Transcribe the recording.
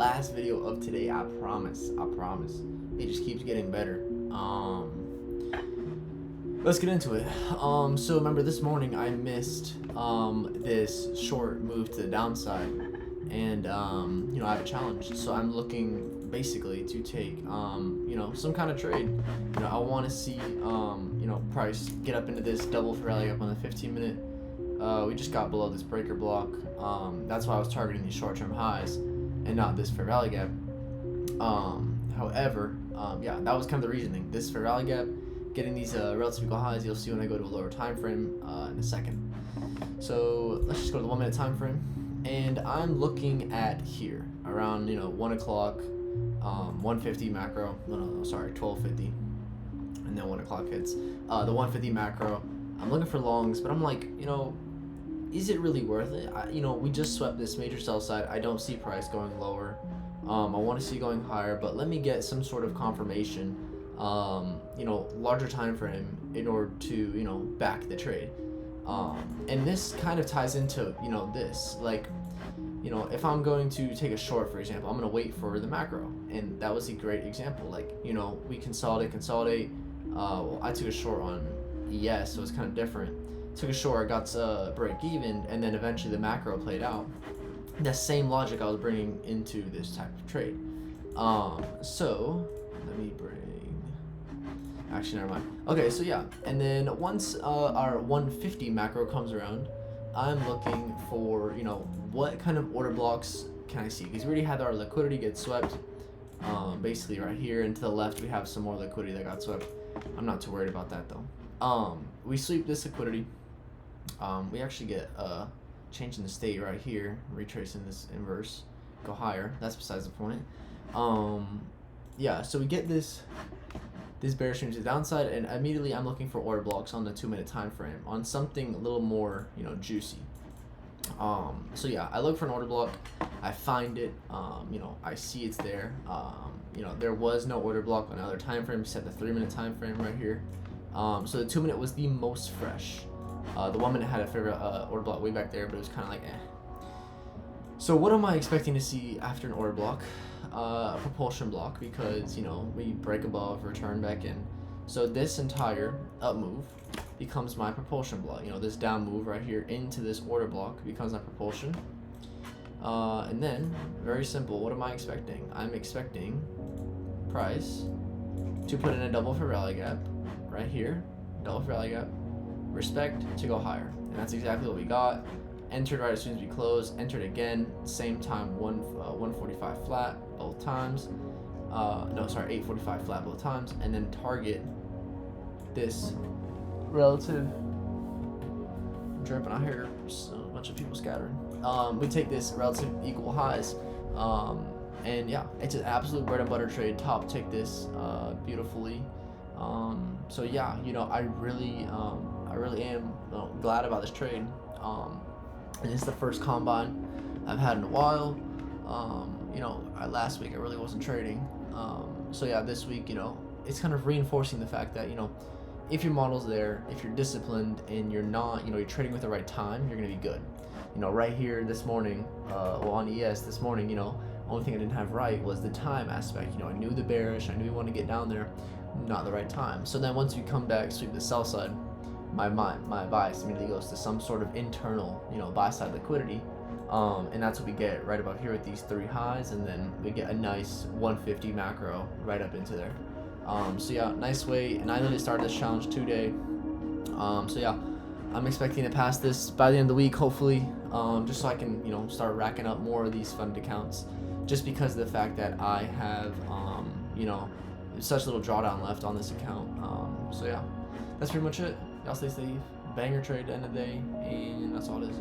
last video of today. I promise. It just keeps getting better. Let's get into it. So remember this morning I missed this short move to the downside, and I have a challenge. So I'm looking basically to take some kind of trade. I want to see price get up into this double for rally up on the 15-minute. We just got below this breaker block. That's why I was targeting these short-term highs and not this fair value gap. However, that was kind of the reasoning. This fair value gap, getting these relative equal highs, you'll see when I go to a lower time frame in a second. So let's just go to the 1 minute time frame, and I'm looking at here around 1 o'clock, 150 macro. No, sorry, 1250, and then 1 o'clock hits. The 150 macro. I'm looking for longs, but I'm like, is it really worth it? We just swept this major sell side. I don't see price going lower. I want to see going higher, but let me get some sort of confirmation, larger time frame in order to back the trade. And this kind of ties into this, like, if I'm going to take a short, for example, I'm going to wait for the macro, and that was a great example. Like, we consolidate. I took a short on ES, so it's kind of different. Took a short, got to break even, and then eventually the macro played out. The same logic I was bringing into this type of trade. So let me actually, never mind. Okay, so yeah, and then once our 150 macro comes around, I'm looking for what kind of order blocks can I see, because we already had our liquidity get swept. Basically right here, and to the left we have some more liquidity that got swept. I'm not too worried about that though. We sweep this liquidity. We actually get change in the state right here, retracing this inverse, go higher. That's besides the point. So we get this bear stream to the downside, and immediately I'm looking for order blocks on the 2 minute time frame on something a little more juicy. I look for an order block. I find it. I see it's there. There was no order block on another time frame except the 3 minute time frame right here. So the 2 minute was the most fresh. The 1 minute had a favorite order block way back there, but it was kind of like eh. So what am I expecting to see after an order block? A propulsion block, because we break above, return back in. So this entire up move becomes my propulsion block. This down move right here into this order block becomes my propulsion. And then, very simple, what am I expecting? I'm expecting price to put in a double for rally gap right here, double for rally gap, respect to go higher, and that's exactly what we got. Entered right as soon as we closed, entered again, same time, 145 flat both times. 845 flat both times, and then target this relative dripping. I hear a bunch of people scattering. We take this relative equal highs, and yeah, it's an absolute bread and butter trade. Top tick this beautifully. I really am glad about this trade. And it's the first combine I've had in a while. Last week I really wasn't trading. This week, it's kind of reinforcing the fact that, if your model's there, if you're disciplined and you're not, you're trading with the right time, you're going to be good. Right here this morning, on ES this morning, only thing I didn't have right was the time aspect. I knew the bearish, I knew we wanted to get down there, not the right time. So then once we come back, sweep the sell side, my bias immediately goes to some sort of internal, buy side liquidity. And that's what we get right about here with these three highs, and then we get a nice 150 macro right up into there. Nice way, and I literally started this challenge today. I'm expecting to pass this by the end of the week, hopefully, just so I can, start racking up more of these fund accounts, just because of the fact that I have, such little drawdown left on this account. That's pretty much it. Y'all stay safe, banger trade at the end of the day, and that's all it is.